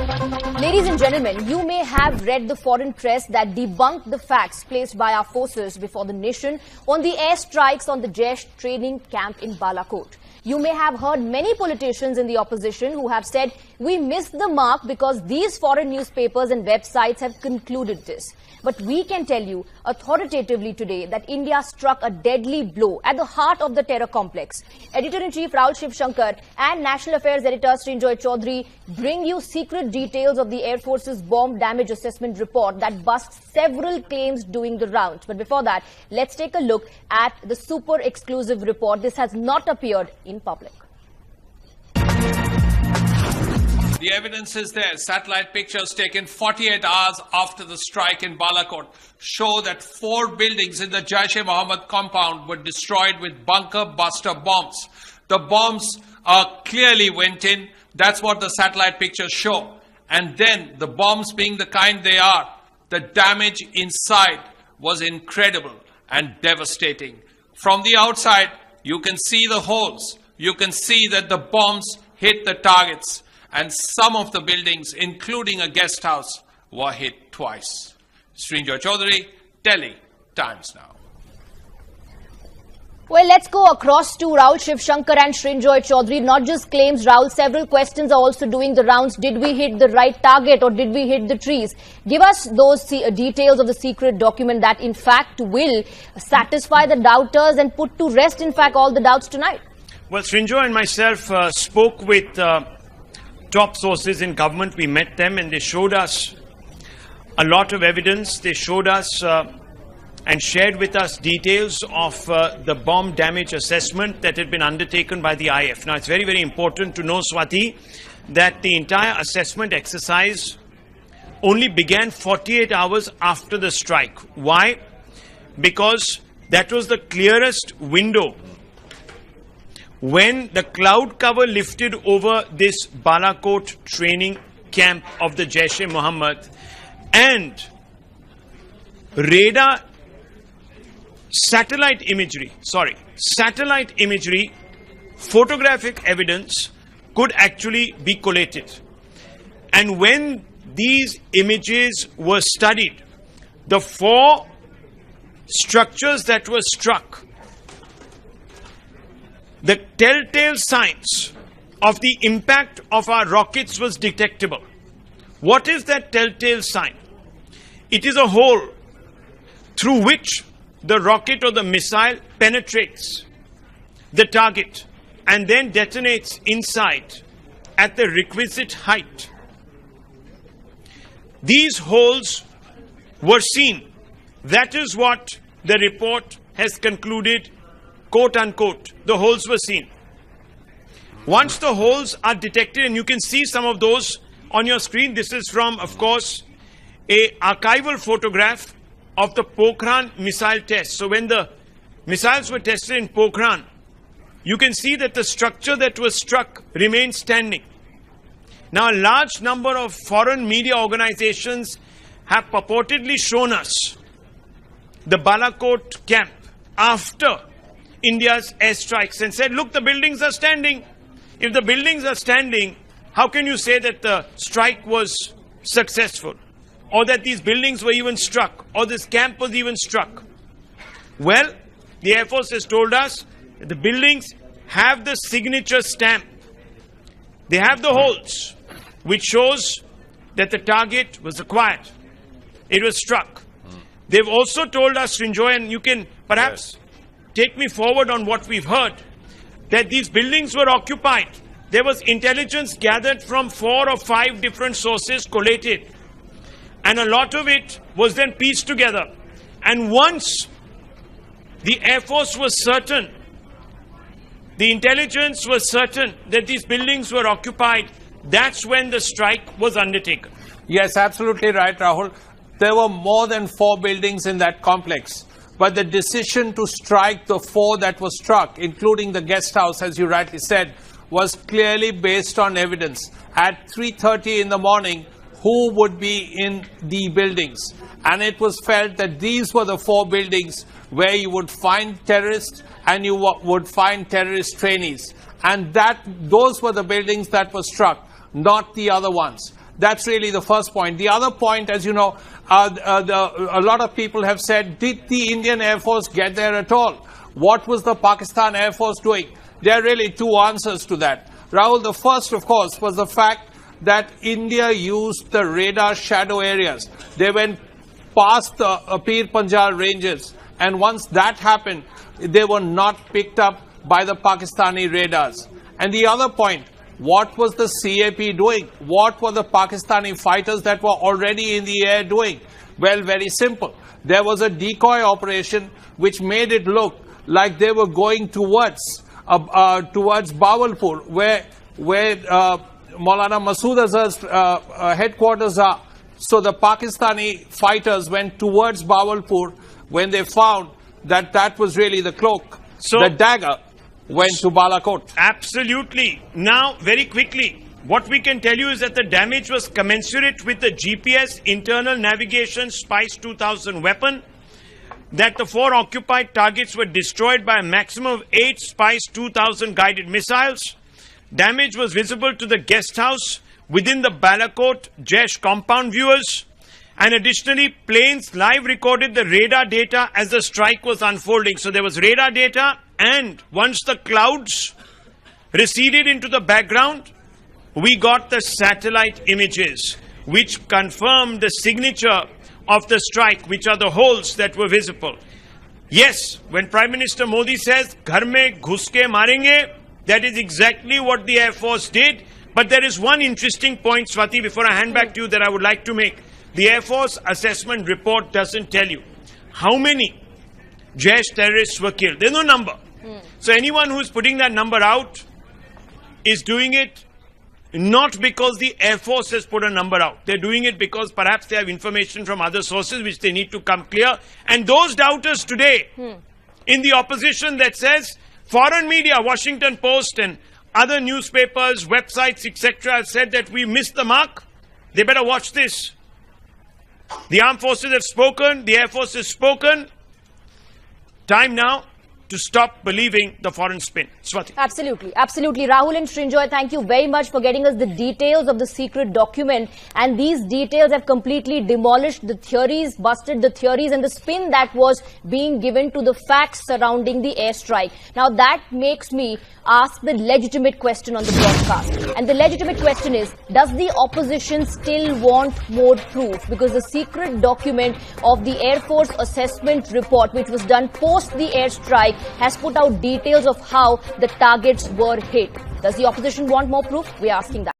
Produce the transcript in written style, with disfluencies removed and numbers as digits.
Ladies and gentlemen, you may have read the foreign press that debunked the facts placed by our forces before the nation on the airstrikes on the Jaish training camp in Balakot. You may have heard many politicians in the opposition who have said, we missed the mark because these foreign newspapers and websites have concluded this. But we can tell you authoritatively today that India struck a deadly blow at the heart of the terror complex. Editor-in-Chief Rahul Shivshankar and National Affairs Editor Srinjoy Chaudhary bring you secret details of the Air Force's bomb damage assessment report that busts several claims doing the rounds. But before that, let's take a look at the super exclusive report. This has not appeared in public. The evidence is there. Satellite pictures taken 48 hours after the strike in Balakot show that 4 buildings in the Jaish-e-Mohammed compound were destroyed with bunker buster bombs. The bombs clearly went in. That's what the satellite pictures show. And then, the bombs being the kind they are, the damage inside was incredible and devastating. From the outside, you can see the holes. You can see that the bombs hit the targets. And some of the buildings, including a guest house, were hit twice. Srinjoy Chaudhary, Delhi Times Now. Well, let's go across to Rahul Shivshankar and Srinjoy Chaudhary. Not just claims, Rahul, several questions are also doing the rounds. Did we hit the right target or did we hit the trees? Give us those details of the secret document that in fact will satisfy the doubters and put to rest, in fact, all the doubts tonight. Well, Srinjoy and myself spoke with top sources in government. We met them and they showed us a lot of evidence. They showed us and shared with us details of the bomb damage assessment that had been undertaken by the IF. Now, it's very, very important to know, Swati, that the entire assessment exercise only began 48 hours after the strike. Why? Because that was the clearest window when the cloud cover lifted over this Balakot training camp of the Jaish-e-Mohammed and radar satellite imagery, photographic evidence could actually be collated. And when these images were studied, the 4 structures that were struck, the telltale signs of the impact of our rockets was detectable. What is that telltale sign? It is a hole through which the rocket or the missile penetrates the target and then detonates inside at the requisite height. These holes were seen. That is what the report has concluded, quote unquote, the holes were seen. Once the holes are detected, and you can see some of those on your screen, this is from, of course, a archival photograph of the Pokhran missile test. So when the missiles were tested in Pokhran, you can see that the structure that was struck remained standing. Now, a large number of foreign media organizations have purportedly shown us the Balakot camp after India's airstrikes and said, look, the buildings are standing. If the buildings are standing, how can you say that the strike was successful? Or that these buildings were even struck? Or this camp was even struck? Well, the Air Force has told us that the buildings have the signature stamp. They have the holes, which shows that the target was acquired. It was struck. They've also told us, Srinjoy, and you can perhaps take me forward on what we've heard, that these buildings were occupied. There was intelligence gathered from 4 or 5 different sources, collated. And a lot of it was then pieced together. And once the Air Force was certain, the intelligence was certain that these buildings were occupied, that's when the strike was undertaken. Yes, absolutely right, Rahul. There were more than 4 buildings in that complex. But the decision to strike the 4 that were struck, including the guest house, as you rightly said, was clearly based on evidence. At 3:30 in the morning, who would be in the buildings? And it was felt that these were the 4 buildings where you would find terrorists and you would find terrorist trainees. And those were the buildings that were struck, not the other ones. That's really the first point. The other point, as you know, a lot of people have said, did the Indian Air Force get there at all? What was the Pakistan Air Force doing? There are really two answers to that. Rahul, the first, of course, was the fact that India used the radar shadow areas. They went past the Pir Panjal ranges, and once that happened, they were not picked up by the Pakistani radars. And the other point, what was the CAP doing? What were the Pakistani fighters that were already in the air doing? Well, very simple. There was a decoy operation which made it look like they were going towards Bawalpur, where Maulana Masood Azhar's headquarters are. So the Pakistani fighters went towards Bawalpur when they found that that was really the cloak. So the dagger went to Balakot. Absolutely. Now, very quickly, what we can tell you is that the damage was commensurate with the GPS internal navigation SPICE 2000 weapon, that the 4 occupied targets were destroyed by a maximum of 8 SPICE 2000 guided missiles. Damage was visible to the guest house within the Balakot Jaish compound viewers. And additionally, planes live recorded the radar data as the strike was unfolding. So there was radar data, and once the clouds receded into the background, we got the satellite images, which confirmed the signature of the strike, which are the holes that were visible. Yes, when Prime Minister Modi says, "Ghar mein ghus ke marenge," that is exactly what the Air Force did. But there is one interesting point, Swati, before I hand back to you, that I would like to make. The Air Force assessment report doesn't tell you how many Jaish terrorists were killed. There's no number. So anyone who's putting that number out is doing it not because the Air Force has put a number out. They're doing it because perhaps they have information from other sources which they need to come clear. And those doubters today in the opposition that says foreign media, Washington Post and other newspapers, websites, etc. have said that we missed the mark, they better watch this. The armed forces have spoken, the Air Force has spoken. Time now to stop believing the foreign spin. Swati. Absolutely. Absolutely. Rahul and Srinjoy, thank you very much for getting us the details of the secret document. And these details have completely demolished the theories, busted the theories and the spin that was being given to the facts surrounding the airstrike. Now that makes me ask the legitimate question on the broadcast. And the legitimate question is, does the opposition still want more proof? Because the secret document of the Air Force assessment report, which was done post the airstrike, has put out details of how the targets were hit. Does the opposition want more proof? We are asking that.